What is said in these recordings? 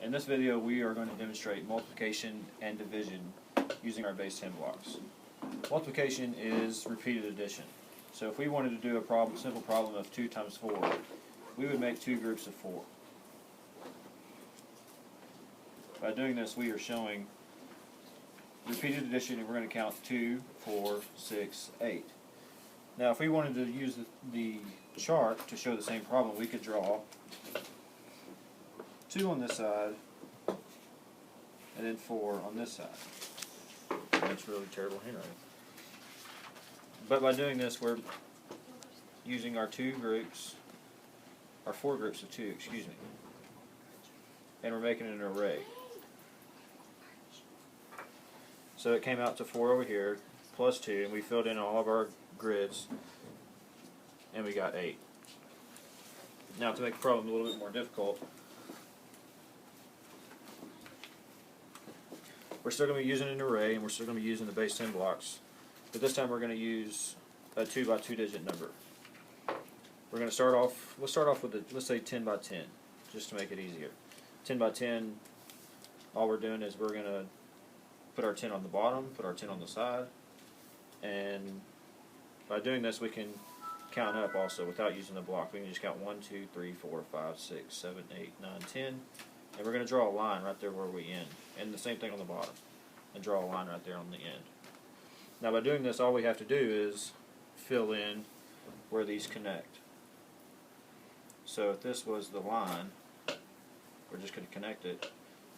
In this video, we are going to demonstrate multiplication and division using our base 10 blocks. Multiplication is repeated addition. So if we wanted to do a simple problem of 2 times 4, we would make two groups of 4. By doing this, we are showing repeated addition, and we're going to count 2, 4, 6, 8. Now, if we wanted to use the chart to show the same problem, we could draw 2 on this side, and then 4 on this side. That's really terrible handwriting. But by doing this, we're using our 4 groups of 2, excuse me, and we're making an array. So it came out to 4 over here, plus 2, and we filled in all of our grids, and we got 8. Now, to make the problem a little bit more difficult, we're still going to be using an array, and we're still going to be using the base 10 blocks, but this time we're going to use a 2 by 2 digit number. We're going to start off, let's start off with, let's say 10 by 10, just to make it easier. 10 by 10, all we're doing is we're going to put our 10 on the bottom, put our 10 on the side, and by doing this we can count up also without using the block. We can just count 1, 2, 3, 4, 5, 6, 7, 8, 9, 10, and we're going to draw a line right there where we end, and the same thing on the bottom, and draw a line right there on the end. Now by doing this, all we have to do is fill in where these connect. So if this was the line, we're just going to connect it,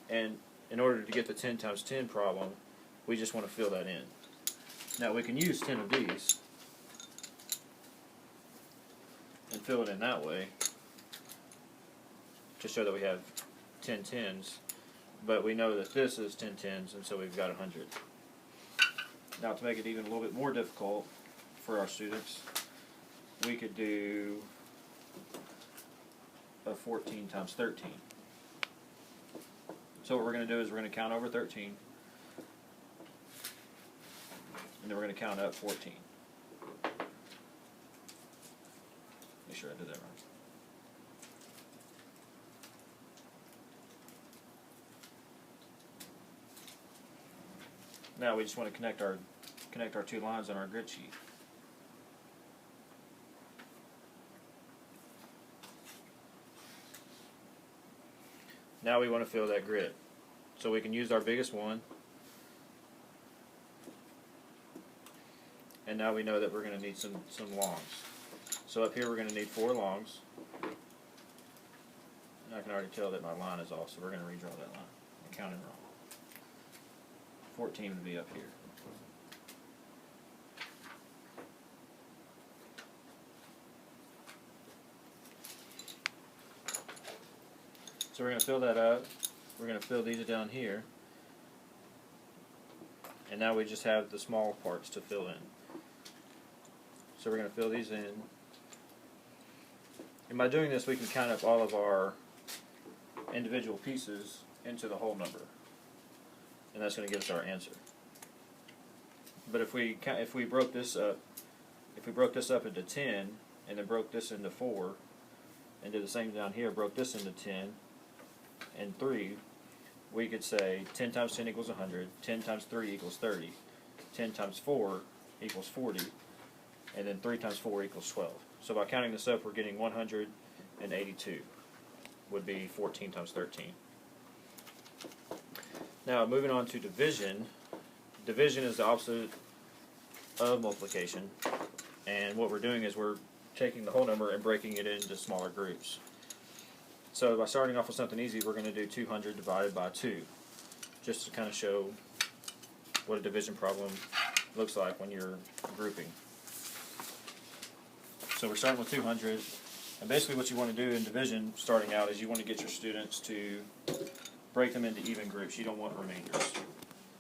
and in order to get the 10 times 10 problem, we just want to fill that in. Now we can use 10 of these and fill it in that way to show that we have 10 tens, but we know that this is 10 tens, and so we've got 100. Now to make it even a little bit more difficult for our students, we could do a 14 times 13. So what we're going to do is we're going to count over 13, and then we're going to count up 14. Make sure I did that right. Now we just want to connect our two lines on our grid sheet. Now we want to fill that grid. So we can use our biggest one. And now we know that we're going to need some longs. So up here we're going to need 4 longs. And I can already tell that my line is off, so we're going to redraw that line. I counted wrong. 14 would be up here. So we're going to fill that up. We're going to fill these down here. And now we just have the small parts to fill in. So we're going to fill these in. And by doing this, we can count up all of our individual pieces into the whole number. And that's going to give us our answer. But if we broke this up, into 10, and then broke this into 4, and did the same down here, broke this into 10 and 3, we could say 10 times 10 equals 100, 10 times 3 equals 30, 10 times 4 equals 40, and then 3 times 4 equals 12. So by counting this up, we're getting 182, would be 14 times 13. Now moving on to division. Division is the opposite of multiplication, and what we're doing is we're taking the whole number and breaking it into smaller groups. So by starting off with something easy, we're going to do 200 divided by 2, just to kind of show what a division problem looks like when you're grouping. So we're starting with 200, and basically what you want to do in division starting out is you want to get your students to break them into even groups. You don't want remainders.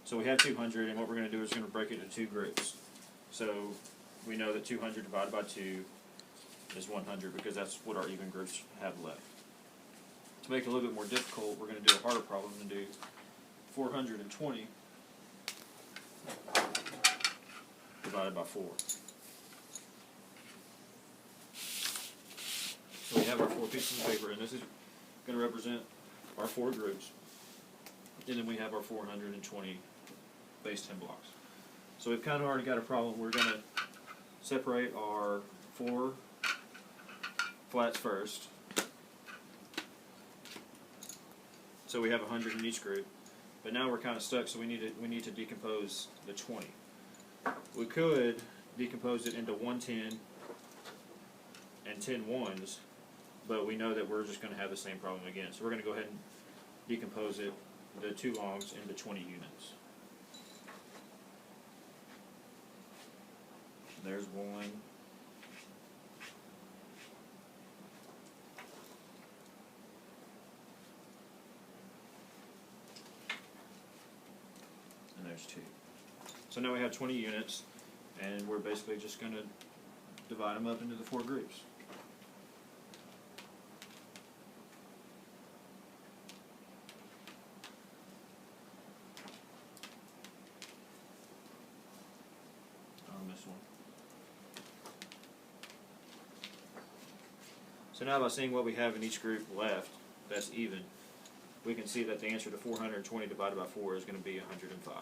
So we have 200, and what we're going to do is we're going to break it into 2 groups. So we know that 200 divided by 2 is 100, because that's what our even groups have left. To make it a little bit more difficult, we're going to do a harder problem and do 420 divided by 4. So we have our 4 pieces of paper, and this is going to represent our 4 groups, and then we have our 420 base 10 blocks. So we've kind of already got a problem. We're going to separate our 4 flats first. So we have 100 in each group. But now we're kind of stuck, so we need to decompose the 20. We could decompose it into 110 and 10 ones, but we know that we're just going to have the same problem again. So we're going to go ahead and decompose it, the 2 longs, into 20 units. There's 1. And there's 2. So now we have 20 units, and we're basically just going to divide them up into the 4 groups. On this one. So now by seeing what we have in each group left, that's even, we can see that the answer to 420 divided by 4 is going to be 105.